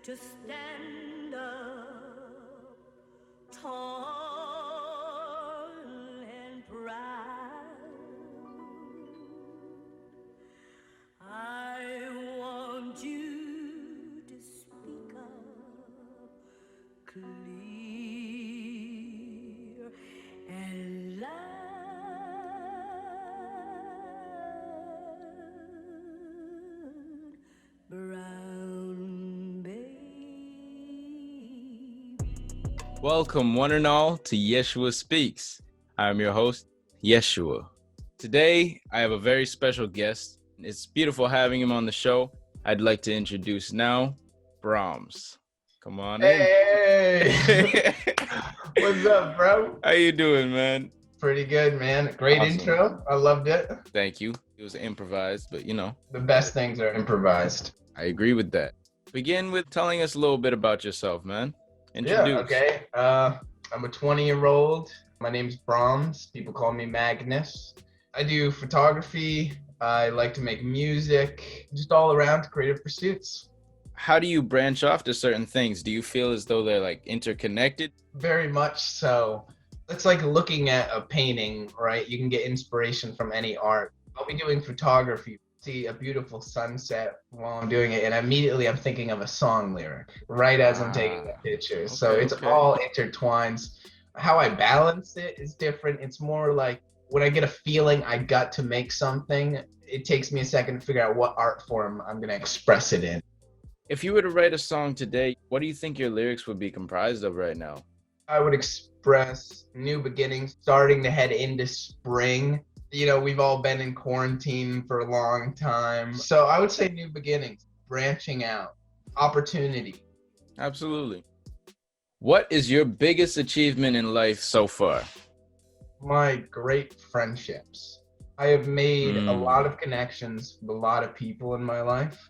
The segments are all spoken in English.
to stand up tall and proud. I want you to speak up clear and loud, brown baby. Welcome, one and all, to Yeshua Speaks. I'm your host, Yeshua. Today, I have a very special guest. It's beautiful having him on the show. I'd like to introduce now, Brahms. Come on in. Hey! What's up, bro? How you doing, man? Pretty good, man. Great Awesome. intro. I loved it. Thank you. It was improvised, but The best things are improvised. I agree with that. Begin with telling us a little bit about yourself, man. Introduce. Yeah, okay. I'm a 20-year-old. My name's Brahms. People call me Magnus. I do photography. I like to make music. Just all around creative pursuits. How do you branch off to certain things? Do you feel as though they're like interconnected? Very much so. It's like looking at a painting, right? You can get inspiration from any art. I'll be doing photography, see a beautiful sunset while I'm doing it, and immediately I'm thinking of a song lyric right as I'm taking the picture. So it's all intertwined. How I balance it is different. It's more like when I get a feeling I got to make something, it takes me a second to figure out what art form I'm going to express it in. If you were to write a song today, what do you think your lyrics would be comprised of right now? I would express new beginnings, starting to head into spring. You know, we've all been in quarantine for a long time. So I would say new beginnings, branching out, opportunity. Absolutely. What is your biggest achievement in life so far? My great friendships. I have made a lot of connections with a lot of people in my life.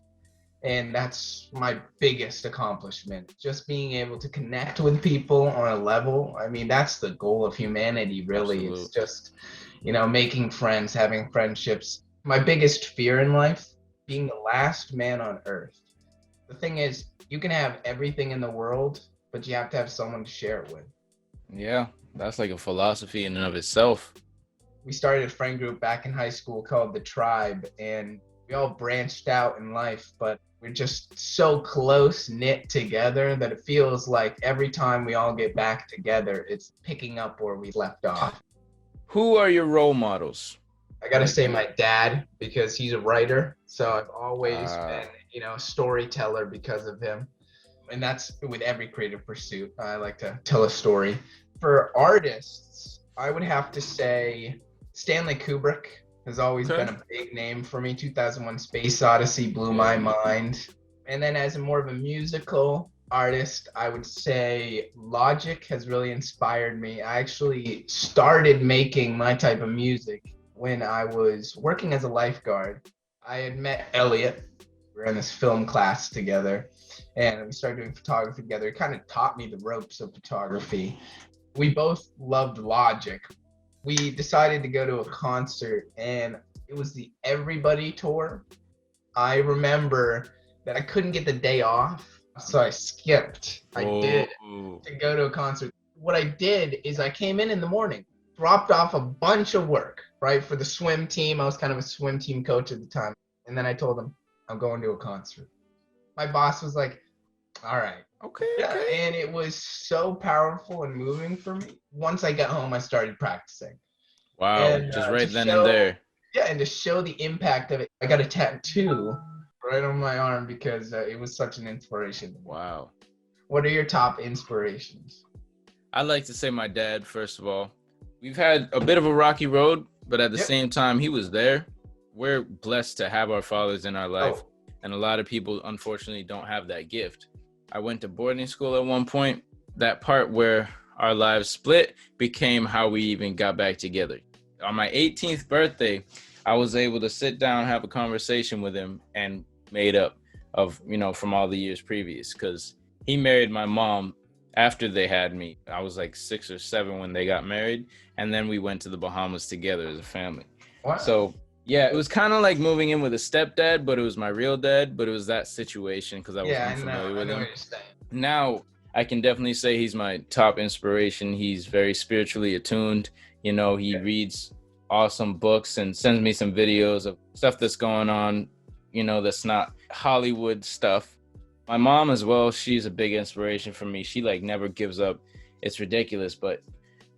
And that's my biggest accomplishment. Just being able to connect with people on a level. I mean, that's the goal of humanity, really. Absolutely. It's just, making friends, having friendships. My biggest fear in life, being the last man on earth. The thing is, you can have everything in the world, but you have to have someone to share it with. Yeah, that's like a philosophy in and of itself. We started a friend group back in high school called The Tribe, and we all branched out in life, but we're just so close knit together that it feels like every time we all get back together, it's picking up where we left off. Who are your role models? I gotta say my dad, because he's a writer. So I've always been, a storyteller because of him. And that's with every creative pursuit. I like to tell a story. For artists, I would have to say Stanley Kubrick has always been a big name for me. 2001 Space Odyssey blew my mind. And then as more of a musical artist, I would say Logic has really inspired me. I actually started making my type of music when I was working as a lifeguard. I had met Elliot. We were in this film class together, and we started doing photography together. It kind of taught me the ropes of photography. We both loved Logic. We decided to go to a concert, and it was the Everybody tour. I remember that I couldn't get the day off, so I skipped. I did to go to a concert. What I did is I came in the morning, dropped off a bunch of work, right, for the swim team. I was kind of a swim team coach at the time. And then I told them, I'm going to a concert. My boss was like, all right. Okay. And it was so powerful and moving for me. Once I got home, I started practicing. Wow, And, just right then and there. Yeah, and to show the impact of it, I got a tattoo right on my arm because it was such an inspiration. Wow. What are your top inspirations? I'd like to say my dad, first of all. We've had a bit of a rocky road, but at the same time, he was there. We're blessed to have our fathers in our life, and a lot of people, unfortunately, don't have that gift. I went to boarding school at one point. That part where our lives split became how we even got back together. On my 18th birthday, I was able to sit down, have a conversation with him, and made up of, from all the years previous, because he married my mom after they had me. I was like 6 or 7 when they got married, and then we went to the Bahamas together as a family. Wow. So Yeah, it was kind of like moving in with a stepdad, but it was my real dad, but it was that situation because I was Yeah, unfamiliar I with know him. what you're saying. Now I can definitely say he's my top inspiration. He's very spiritually attuned. You know, he reads awesome books and sends me some videos of stuff that's going on, you know, that's not Hollywood stuff. My mom as well, she's a big inspiration for me. She like never gives up. It's ridiculous, but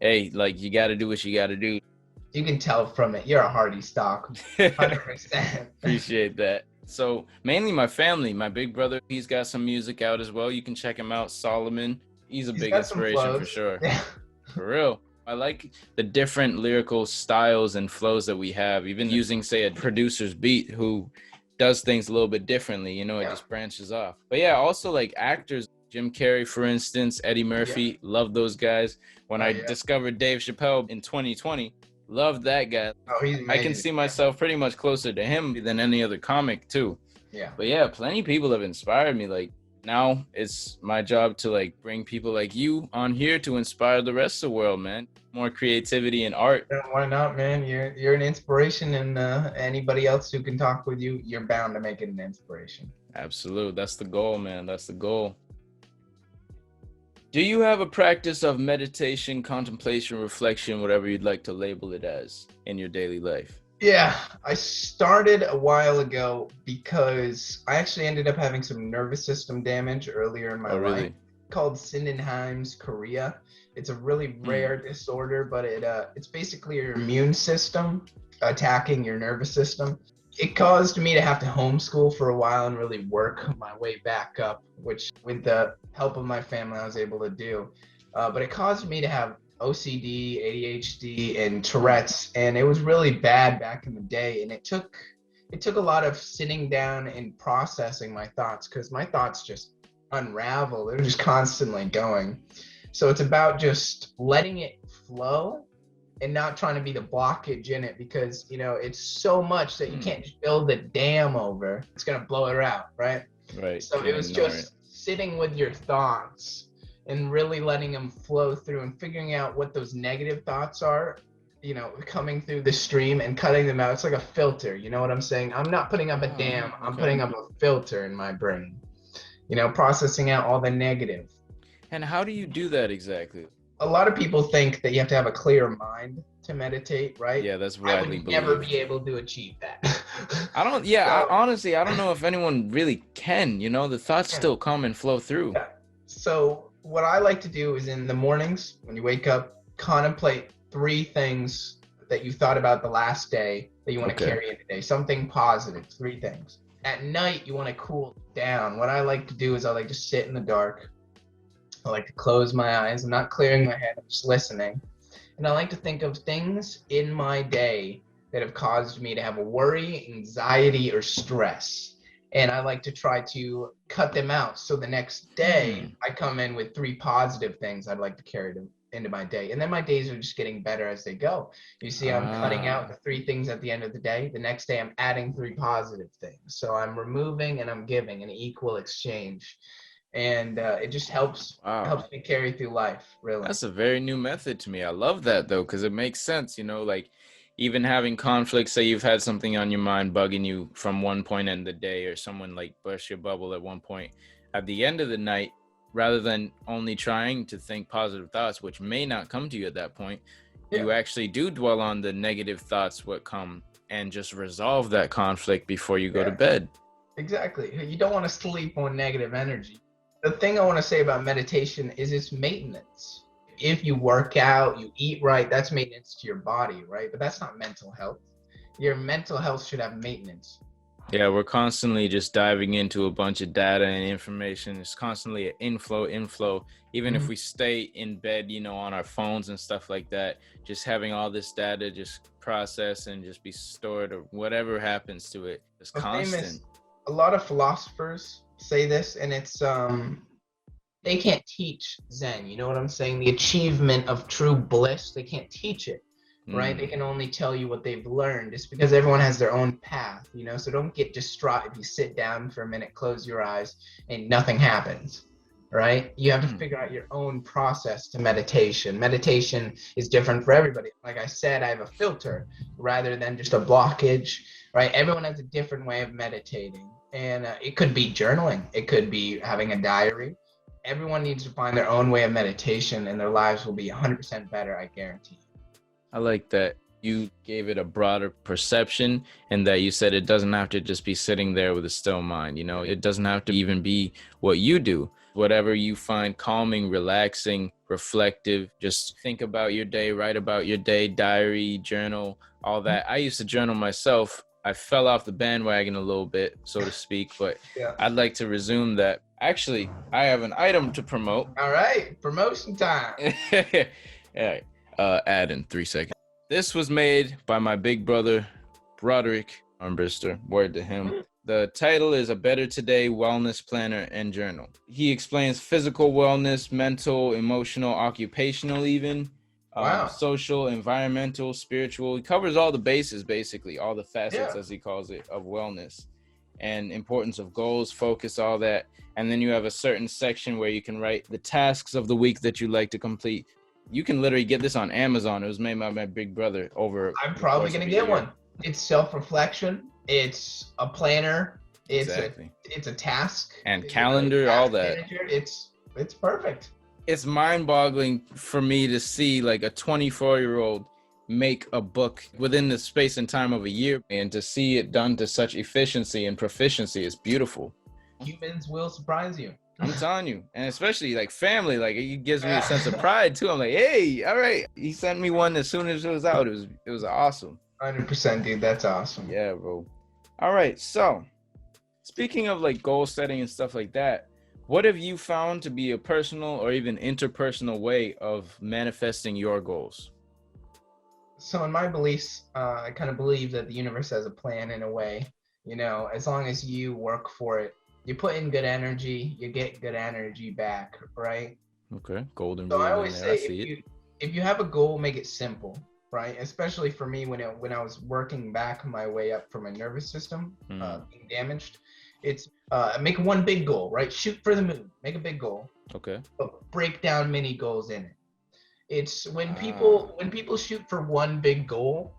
hey, like you got to do what you got to do. You can tell from it. You're a hardy stock. 100%. Appreciate that. So mainly my family, my big brother, he's got some music out as well. You can check him out, Solomon. He's a He's big got some inspiration for flows. sure. Yeah. For real. I like the different lyrical styles and flows that we have, even using, say, a producer's beat who does things a little bit differently, you know, it just branches off. But yeah, also like actors, Jim Carrey, for instance, Eddie Murphy, love those guys. When I discovered Dave Chappelle in 2020, loved that guy. Oh, he's amazing. I can see myself pretty much closer to him than any other comic too. Yeah. But yeah, plenty of people have inspired me. Like now it's my job to like bring people like you on here to inspire the rest of the world, man. More creativity and art. Why not, man? You're an inspiration, and anybody else who can talk with you, you're bound to make it an inspiration. Absolutely. That's the goal, man. That's the goal. Do you have a practice of meditation, contemplation, reflection, whatever you'd like to label it as in your daily life? Yeah, I started a while ago because I actually ended up having some nervous system damage earlier in my life called Sydenham's chorea. It's a really rare disorder, but it's basically your immune system attacking your nervous system. It caused me to have to homeschool for a while and really work my way back up, which with the help of my family, I was able to do. But it caused me to have OCD, ADHD, and Tourette's, and it was really bad back in the day. And it took a lot of sitting down and processing my thoughts, because my thoughts just unravel. They're just constantly going. So it's about just letting it flow and not trying to be the blockage in it, because it's so much that you can't just build a dam over. It's gonna blow it out, right? Right. So it was just sitting with your thoughts and really letting them flow through and figuring out what those negative thoughts are, coming through the stream and cutting them out. It's like a filter, you know what I'm saying? I'm not putting up a dam, I'm putting up a filter in my brain, processing out all the negative. And how do you do that exactly? A lot of people think that you have to have a clear mind to meditate, right? Yeah, that's widely believed. I would never be able to achieve that. Honestly, I don't know if anyone really can, the thoughts still come and flow through. Yeah. So what I like to do is in the mornings, when you wake up, contemplate 3 things that you thought about the last day that you want to carry into the day. Something positive, 3 things. At night, you want to cool down. What I like to do is I like to sit in the dark. I like to close my eyes. I'm not clearing my head, I'm just listening. And I like to think of things in my day that have caused me to have a worry, anxiety, or stress. And I like to try to cut them out. So the next day, I come in with 3 positive things I'd like to carry them into my day. And then my days are just getting better as they go. You see, I'm cutting out the 3 things at the end of the day. The next day, I'm adding 3 positive things. So I'm removing and I'm giving an equal exchange. And it just helps me carry through life, really. That's a very new method to me. I love that, though, because it makes sense, like even having conflict, say you've had something on your mind bugging you from one point in the day, or someone like burst your bubble at one point. At the end of the night, rather than only trying to think positive thoughts, which may not come to you at that point, you actually do dwell on the negative thoughts, what come, and just resolve that conflict before you go to bed. Exactly. You don't want to sleep on negative energy. The thing I want to say about meditation is it's maintenance. If you work out, you eat right, that's maintenance to your body, right? But that's not mental health. Your mental health should have maintenance. Yeah, we're constantly just diving into a bunch of data and information. It's constantly an inflow. Even if we stay in bed, on our phones and stuff like that, just having all this data just process and just be stored, or whatever happens to it, is constant. A lot of philosophers say this, and it's they can't teach Zen, you know what I'm saying? The achievement of true bliss, they can't teach it, right? They can only tell you what they've learned. It's because everyone has their own path, so don't get distraught if you sit down for a minute, close your eyes, and nothing happens, right? You have to figure out your own process to meditation. Meditation is different for everybody. Like I said, I have a filter rather than just a blockage, right? Everyone has a different way of meditating. And it could be journaling, it could be having a diary. Everyone needs to find their own way of meditation, and their lives will be 100% better, I guarantee. I like that you gave it a broader perception, and that you said it doesn't have to just be sitting there with a still mind. You know, it doesn't have to even be what you do. Whatever you find calming, relaxing, reflective, just think about your day, write about your day, diary, journal, all that. I used to journal myself. I fell off the bandwagon a little bit, so to speak, but I'd like to resume that. Actually, I have an item to promote. All right, promotion time. All right, add in 3 seconds. This was made by my big brother, Broderick Armbruster. Word to him. The title is A Better Today Wellness Planner and Journal. He explains physical wellness, mental, emotional, occupational even, social, environmental, spiritual. He covers all the bases, basically, all the facets, as he calls it, of wellness, and importance of goals, focus, all that. And then you have a certain section where you can write the tasks of the week that you like to complete. You can literally get this on Amazon. It was made by my big brother over. I'm probably going to get one. It's self-reflection. It's a planner. It's a task. And calendar, all that. Manager. It's perfect. It's mind-boggling for me to see like a 24-year-old make a book within the space and time of a year, and to see it done to such efficiency and proficiency is beautiful. Humans will surprise you. I'm telling you, and especially like family, like it gives me a sense of pride too. I'm like, hey, all right, he sent me one as soon as it was out. It was awesome. 100%, dude. That's awesome. Yeah, bro. All right, so speaking of like goal setting and stuff like that, what have you found to be a personal or even interpersonal way of manifesting your goals? So in my beliefs, I kind of believe that the universe has a plan in a way. You know, as long as you work for it, you put in good energy, you get good energy back, right? Okay, golden rule. So I always say if you have a goal, make it simple, right? Especially for me when I was working back my way up from my nervous system being damaged, it's make one big goal, right? Shoot for the moon, make a big goal. Okay. But break down many goals in it. It's when people shoot for one big goal,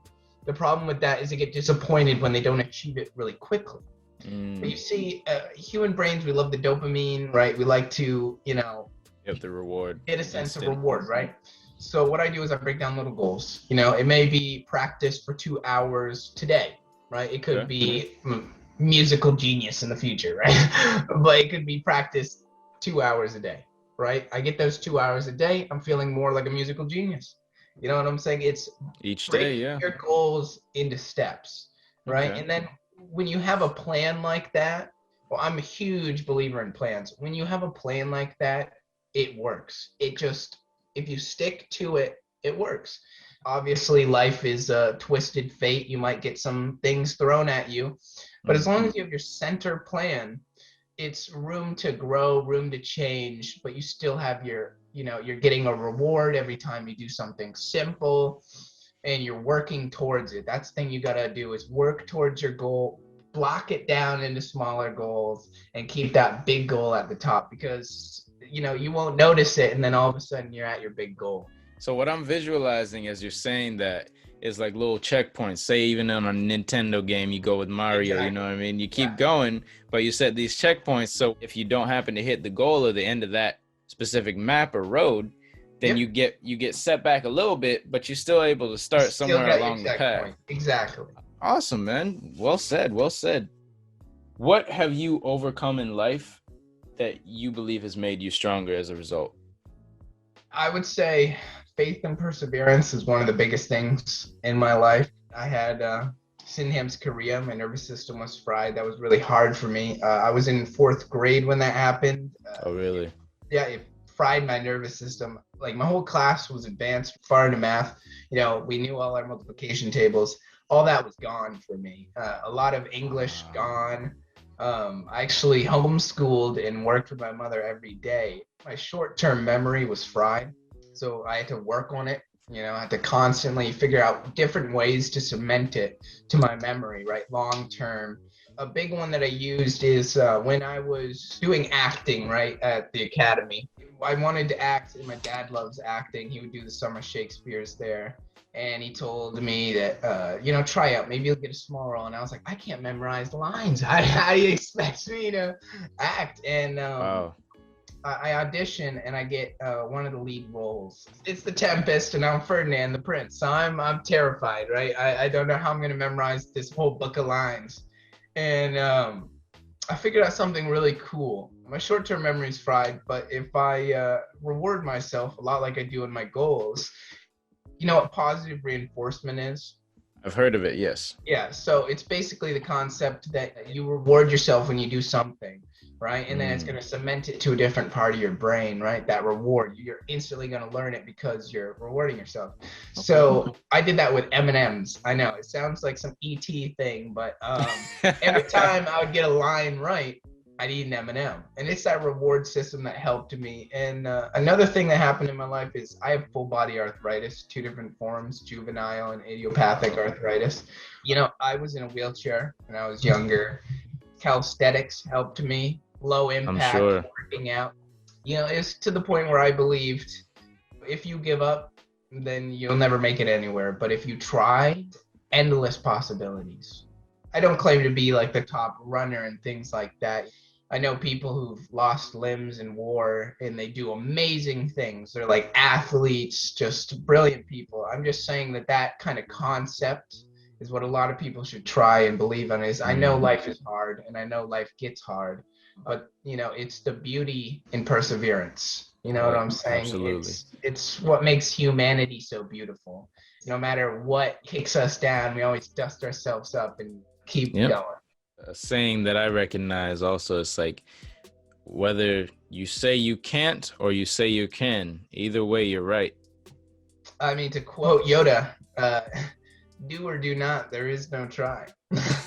the problem with that is they get disappointed when they don't achieve it really quickly. But you see, human brains, we love the dopamine, right? We like to, get the reward, get a sense of reward, right? So what I do is I break down little goals. You know, it may be practice for 2 hours today, right? It could be musical genius in the future, right? But it could be practice 2 hours a day, right? I get those 2 hours a day, I'm feeling more like a musical genius. You know what I'm saying? It's each day, your goals into steps, right? And then when you have a plan like that, well, I'm a huge believer in plans. When you have a plan like that, it works. It just, if you stick to it, it works. Obviously, life is a twisted fate. You might get some things thrown at you, but as long as you have your center plan, it's room to grow, room to change, but you still have you're getting a reward every time you do something simple and you're working towards it. That's the thing you got to do is work towards your goal, block it down into smaller goals, and keep that big goal at the top, because, you won't notice it. And then all of a sudden you're at your big goal. So what I'm visualizing as you're saying that is like little checkpoints. Say even on a Nintendo game, you go with Mario, you know what I mean? You keep going, but you set these checkpoints. So if you don't happen to hit the goal or the end of that specific map or road, then you get set back a little bit, but you're still able to start somewhere along the path. Exactly. Awesome, man. Well said. Well said. What have you overcome in life that you believe has made you stronger as a result? I would say faith and perseverance is one of the biggest things in my life. I had Sydenham's chorea. My nervous system was fried. That was really hard for me. I was in 4th grade when that happened. Oh, really? Yeah, it fried my nervous system. Like my whole class was advanced far into math. We knew all our multiplication tables. All that was gone for me. A lot of English gone. I actually homeschooled and worked with my mother every day. My short-term memory was fried, so I had to work on it. You know, I had to constantly figure out different ways to cement it to my memory, right? Long term. A big one that I used is when I was doing acting, right, at the academy. I wanted to act, and my dad loves acting. He would do the summer Shakespeare's there. And he told me that, try out. Maybe you'll get a small role. And I was like, I can't memorize lines. How do you expect me to act? And Wow. I audition and I get one of the lead roles. It's the Tempest, and I'm Ferdinand the Prince. So I'm terrified, right? I don't know how I'm gonna memorize this whole book of lines. And I figured out something really cool. My short-term memory is fried, but if I reward myself a lot like I do in my goals, you know what positive reinforcement is? I've heard of it, yes. Yeah, so it's basically the concept that you reward yourself when you do something, right? And then it's going to cement it to a different part of your brain, right? That reward, you're instantly going to learn it because you're rewarding yourself. So I did that with M&Ms. I know it sounds like some ET thing, but every time I would get a line right, I'd eat an M&M. And it's that reward system that helped me. And another thing that happened in my life is I have full body arthritis, 2 different forms, juvenile and idiopathic arthritis. You know, I was in a wheelchair when I was younger. Calisthenics helped me, low impact, I'm sure. working out. You know, it's to the point where I believed if you give up, then you'll never make it anywhere. But if you try, endless possibilities. I don't claim to be like the top runner and things like that. I know people who've lost limbs in war and they do amazing things. They're like athletes, just brilliant people. I'm just saying that that kind of concept is what a lot of people should try and believe in. Is I know life is hard and I know life gets hard, but you know, it's the beauty in perseverance. You know what I'm saying? Absolutely. It's what makes humanity so beautiful. No matter what kicks us down, we always dust ourselves up and keep going. A saying that I recognize also is like, whether you say you can't or you say you can, either way, you're right. I mean, to quote Yoda, do or do not, there is no try.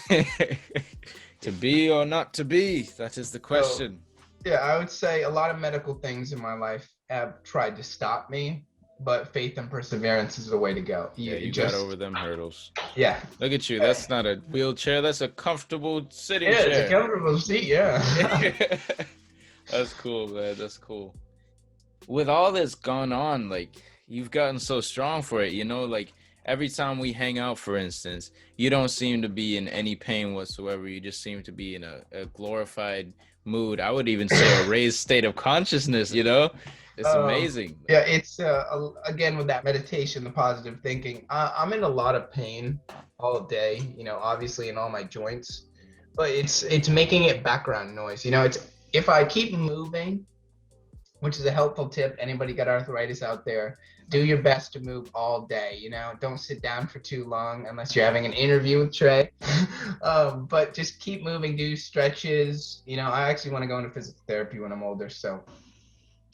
To be or not to be, that is the question. So, yeah, I would say a lot of medical things in my life have tried to stop me, but faith and perseverance is the way to go. You got over them hurdles. Yeah. Look at you. That's not a wheelchair. That's a comfortable sitting chair. Yeah, it's a comfortable seat, yeah. That's cool, man. That's cool. With all this gone on, like, you've gotten so strong for it, you know, like every time we hang out, for instance, you don't seem to be in any pain whatsoever. You just seem to be in a glorified mood. I would even say a raised state of consciousness, you know? It's amazing. Yeah, it's again with that meditation, the positive thinking. I'm in a lot of pain all day, you know, obviously in all my joints, but it's making it background noise. You know, it's if I keep moving, which is a helpful tip. Anybody got arthritis out there? Do your best to move all day. You know, don't sit down for too long unless you're having an interview with Trey. But just keep moving, do stretches. You know, I actually want to go into physical therapy when I'm older, so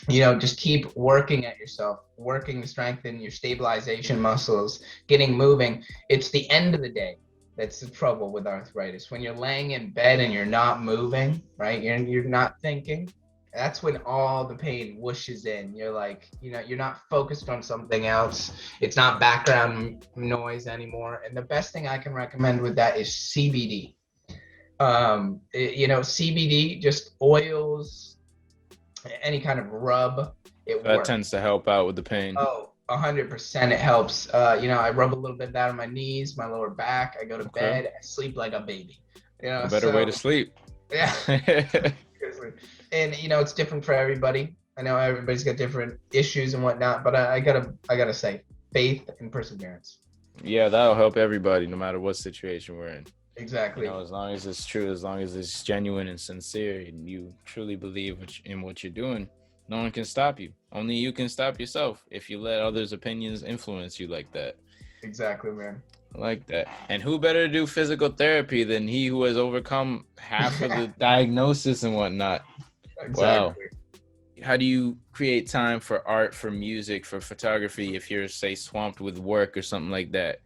you know, just keep working at yourself, working to strengthen your stabilization muscles, getting moving. It's the end of the day that's the trouble with arthritis. When you're laying in bed and you're not moving, right? You're not thinking. That's when all the pain whooshes in. You're like, you know, you're not focused on something else. It's not background noise anymore. And the best thing I can recommend with that is CBD. You know, CBD, just oils, any kind of rub, it That works. tends to help out with the pain. Oh, 100% it helps. You know, I rub a little bit down on my knees, my lower back. I go to bed, I sleep like a baby. You know, a better way to sleep. Yeah. And you know, it's different for everybody. I know everybody's got different issues and whatnot, but I gotta say, faith and perseverance. Yeah, that'll help everybody, no matter what situation we're in. Exactly. You know, as long as it's true, as long as it's genuine and sincere, and you truly believe in what you're doing, no one can stop you. Only you can stop yourself if you let others' opinions influence you like that. Exactly, man. I like that. And who better to do physical therapy than he who has overcome half of the diagnosis and whatnot? Exactly. Wow. How do you create time for art, for music, for photography if you're, say, swamped with work or something like that?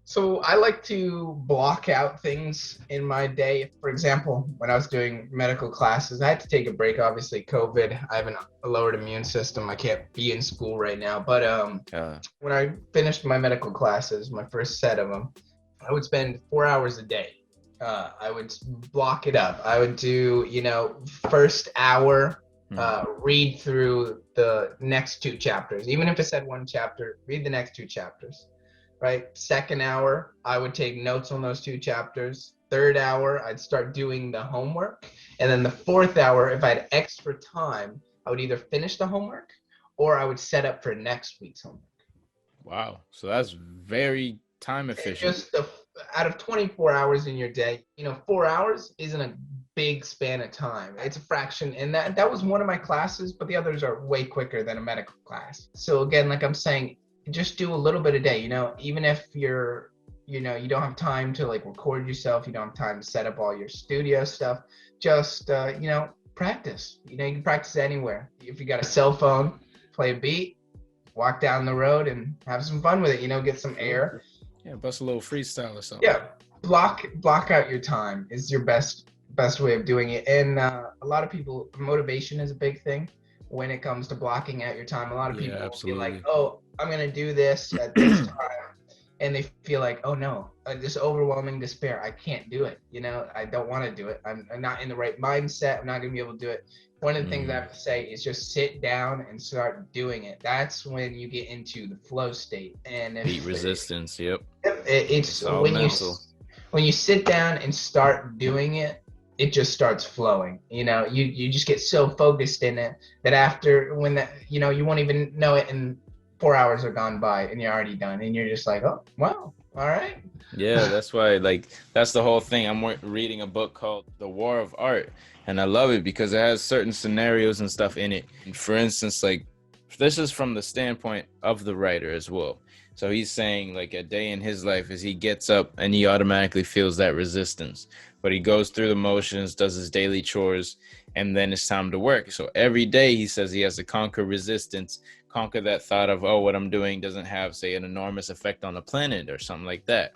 So I like to block out things in my day. For example, when I was doing medical classes, I had to take a break. Obviously, COVID. I have a lowered immune system. I can't be in school right now. But when I finished my medical classes, my first set of them, I would spend 4 hours a day. I would block it up. I would do, first hour, read through the next two chapters. Even if it said one chapter, read the next two chapters. Right? Second hour, I would take notes on those two chapters. Third hour, I'd start doing the homework. And then the fourth hour, if I had extra time, I would either finish the homework or I would set up for next week's homework. Wow. So that's very time efficient. Just out of 24 hours in your day, 4 hours isn't a big span of time. It's a fraction. And that was one of my classes, but the others are way quicker than a medical class. So again, like I'm saying, just do a little bit a day, even if you're, you don't have time to like record yourself, you don't have time to set up all your studio stuff, just, practice. You can practice anywhere. If you got a cell phone, play a beat, walk down the road and have some fun with it, get some air. Yeah, bust a little freestyle or something. Yeah, block out your time is your best way of doing it. And a lot of people, motivation is a big thing when it comes to blocking out your time. A lot of people feel like, oh, I'm going to do this at this time. And they feel like, oh no, this overwhelming despair. I can't do it. I don't want to do it. I'm not in the right mindset. I'm not going to be able to do it. One of the things I have to say is just sit down and start doing it. That's when you get into the flow state. And beat resistance. Yep. It's when you sit down and start doing it, it just starts flowing. You just get so focused in it that after you won't even know it, and 4 hours are gone by and you're already done, and you're just like, oh wow, all right. Yeah, that's why, that's the whole thing. I'm reading a book called The War of Art, and I love it because it has certain scenarios and stuff in it. And for instance, this is from the standpoint of the writer as well. So he's saying a day in his life is he gets up and he automatically feels that resistance, but he goes through the motions, does his daily chores, and then it's time to work. So every day he says he has to conquer resistance, conquer that thought of, oh, what I'm doing doesn't have, say, an enormous effect on the planet or something like that.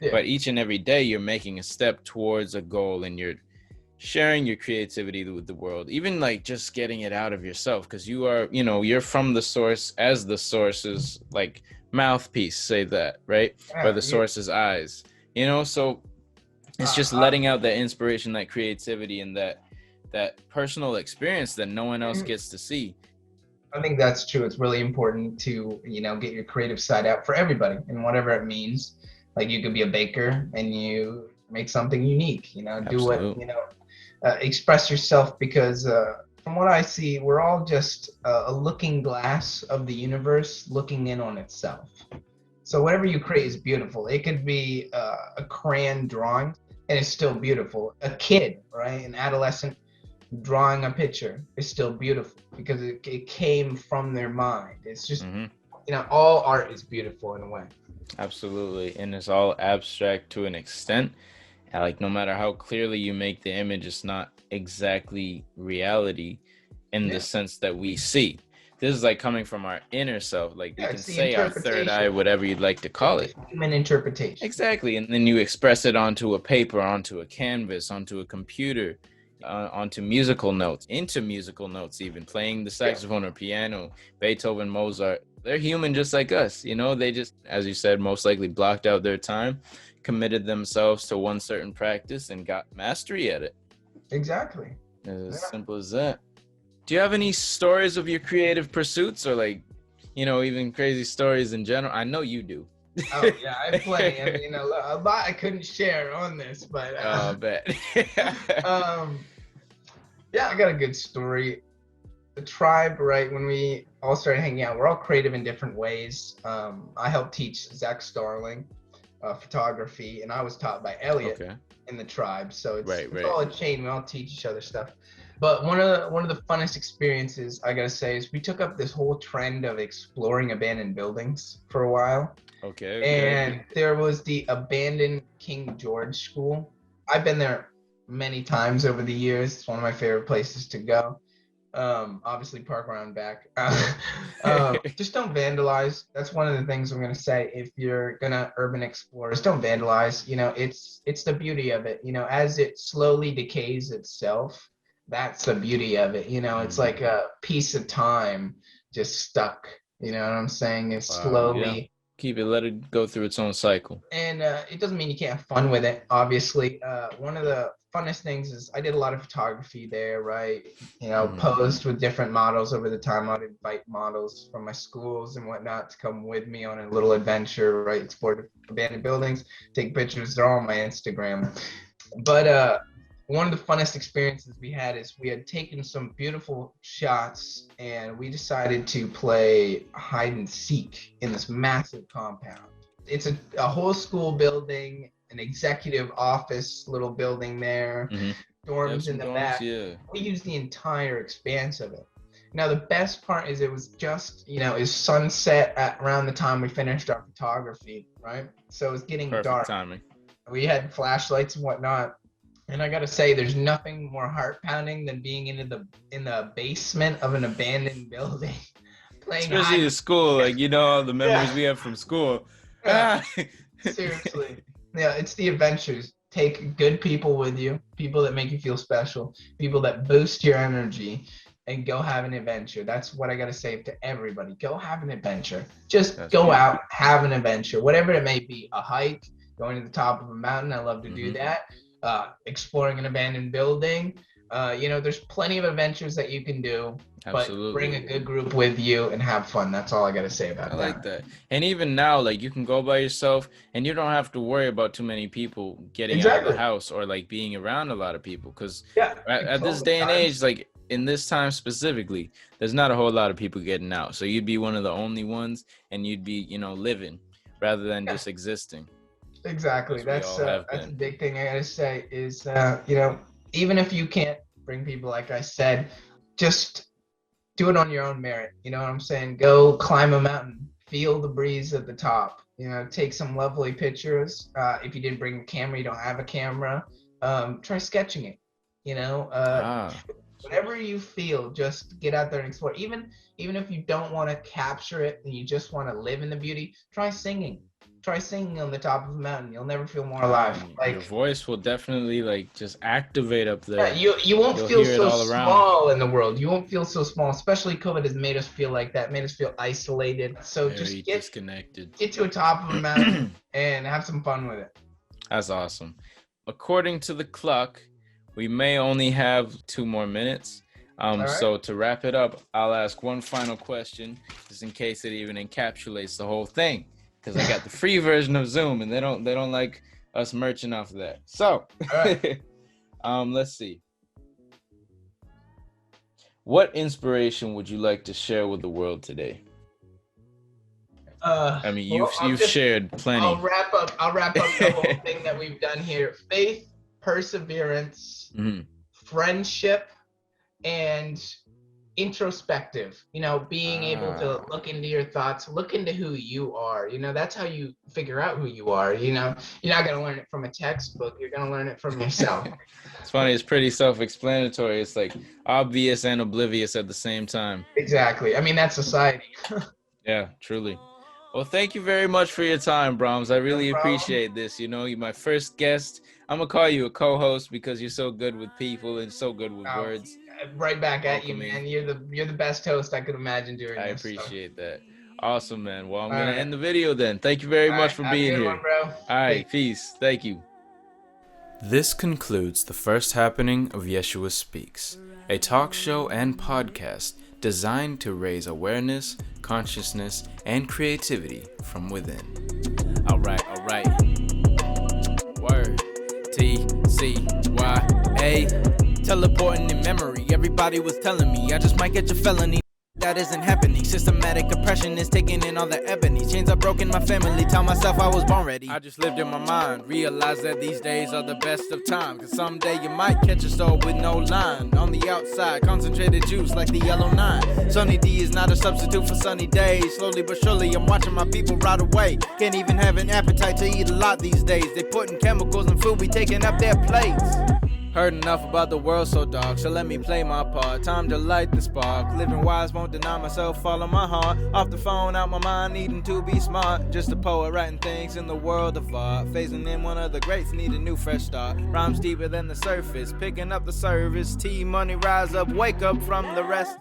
Yeah. But each and every day you're making a step towards a goal, and you're sharing your creativity with the world, even just getting it out of yourself, because you are, you're from the source as the source's mouthpiece, say that, right? Or the source's eyes, so it's just letting out that inspiration, that creativity, and that personal experience that no one else gets to see. I think that's true. It's really important to, get your creative side out for everybody, and whatever it means. Like you could be a baker and you make something unique, do what, express yourself, because from what I see, we're all just a looking glass of the universe looking in on itself. So whatever you create is beautiful. It could be a crayon drawing and it's still beautiful. A kid, right? An adolescent drawing a picture is still beautiful because it came from their mind. It's just, all art is beautiful in a way. Absolutely. And it's all abstract to an extent. No matter how clearly you make the image, it's not exactly reality in the sense that we see. This is coming from our inner self. We can say our third eye, whatever you'd like to call it. Human interpretation. Exactly. And then you express it onto a paper, onto a canvas, onto a computer, onto musical notes, into musical notes, even playing the saxophone or piano. Beethoven, Mozart, they're human just like us. They just, as you said, most likely blocked out their time, committed themselves to one certain practice, and got mastery at it. Exactly. It's as simple as that. Do you have any stories of your creative pursuits, or even crazy stories in general? I know you do. Oh yeah, I have plenty. I mean, a lot I couldn't share on this, but I bet. Yeah, I got a good story. The tribe, right? When we all started hanging out, we're all creative in different ways. I helped teach Zach Starling photography, and I was taught by Elliot in the tribe. So it's all a chain. We all teach each other stuff. But one of the funnest experiences I gotta say is we took up this whole trend of exploring abandoned buildings for a while. Okay. And there was the abandoned King George School. I've been there many times over the years. It's one of my favorite places to go. Obviously park around back. Just don't vandalize. That's one of the things I'm gonna say. If you're gonna urban explore, just don't vandalize. You know, it's the beauty of it. You know, as it slowly decays itself, that's the beauty of it. You know, it's like a piece of time just stuck. You know what I'm saying? It's slowly keep it, let it go through its own cycle. And it doesn't mean you can't have fun with it, obviously. One of the funnest things is I did a lot of photography there, right? You know, posed with different models over the time. I'd invite models from my schools and whatnot to come with me on a little adventure, right? Explore abandoned buildings, take pictures. They're all on my Instagram. But one of the funnest experiences we had is we had taken some beautiful shots and we decided to play hide and seek in this massive compound. It's a whole school building, an executive office little building there, dorms in the back. We used the entire expanse of it. Now the best part is it was just, you know, is sunset at around the time we finished our photography, right? So it was getting dark. Timing. We had flashlights and whatnot. And I gotta say, there's nothing more heart-pounding than being in the basement of an abandoned building, playing. Especially in school, like, you know, all the memories we have from school. Seriously, yeah, it's the adventures. Take good people with you, people that make you feel special, people that boost your energy, and go have an adventure. That's what I gotta say to everybody. Go have an adventure. Just go out, have an adventure, whatever it may be. A hike, going to the top of a mountain. I love to do that. Exploring an abandoned building. You know, there's plenty of adventures that you can do. Absolutely. But bring a good group with you and have fun. That's all I got to say about that. I like that. And even now, like, you can go by yourself and you don't have to worry about too many people getting out of the house or like being around a lot of people. Because at this day and age, like in this time specifically, there's not a whole lot of people getting out. So you'd be one of the only ones and you'd be, you know, living rather than just existing. Exactly. That's a big thing I gotta say is, you know, even if you can't bring people, like I said, just do it on your own merit. You know what I'm saying? Go climb a mountain, feel the breeze at the top, you know, take some lovely pictures. If you didn't bring a camera, you don't have a camera, try sketching it, you know, whatever you feel, just get out there and explore. Even if you don't want to capture it and you just want to live in the beauty, try singing. Try singing on the top of a mountain. You'll never feel more alive. Like, your voice will definitely like just activate up there. Yeah, you won't feel so small in the world. You won't feel so small. Especially COVID has made us feel like that. Made us feel isolated. So very just disconnected. Get to a top of a mountain and have some fun with it. That's awesome. According to the clock, we may only have 2 more minutes. Right. So to wrap it up, I'll ask one final question, just in case it even encapsulates the whole thing. Because I got the free version of Zoom, and they don't like us merching off of that. So, right. Let's see. What inspiration would you like to share with the world today? I mean, you've shared plenty. I'll wrap up the whole thing that we've done here: faith, perseverance, friendship, and introspective. You know, being able to look into your thoughts, look into who you are. You know, that's how you figure out who you are. You know, you're not going to learn it from a textbook. You're going to learn it from yourself. It's funny. It's pretty self-explanatory. It's like obvious and oblivious at the same time. Exactly. I mean, that's society. Yeah, truly. Well, thank you very much for your time, Brahms. I really appreciate this. You know, you're my first guest. I'm going to call you a co-host because you're so good with people and so good with words. Right back at you, man. You're the best host I could imagine doing this. I appreciate that. Awesome, man. Well, I'm going to end the video then. Thank you very much for being here. All right, peace. Thank you. This concludes the first happening of Yeshua Speaks, a talk show and podcast designed to raise awareness, consciousness, and creativity from within. All right. Word. T-C-Y-A. Teleporting in memory, everybody was telling me I just might get a felony. That isn't happening. Systematic oppression is taking in all the ebony. Chains are broken, my family. Tell myself I was born ready. I just lived in my mind. Realize that these days are the best of times. Cause someday you might catch a soul with no line. On the outside, concentrated juice like the yellow 9. Sunny D is not a substitute for sunny days. Slowly but surely I'm watching my people rot away. Can't even have an appetite to eat a lot these days. They putting chemicals in food, we taking up their plates. Heard enough about the world so dark, so let me play my part. Time to light the spark. Living wise, won't deny myself, follow my heart. Off the phone, out my mind, needing to be smart. Just a poet writing things in the world of art. Phasing in one of the greats, need a new fresh start. Rhymes deeper than the surface, picking up the service. T-money rise up, wake up from the rest.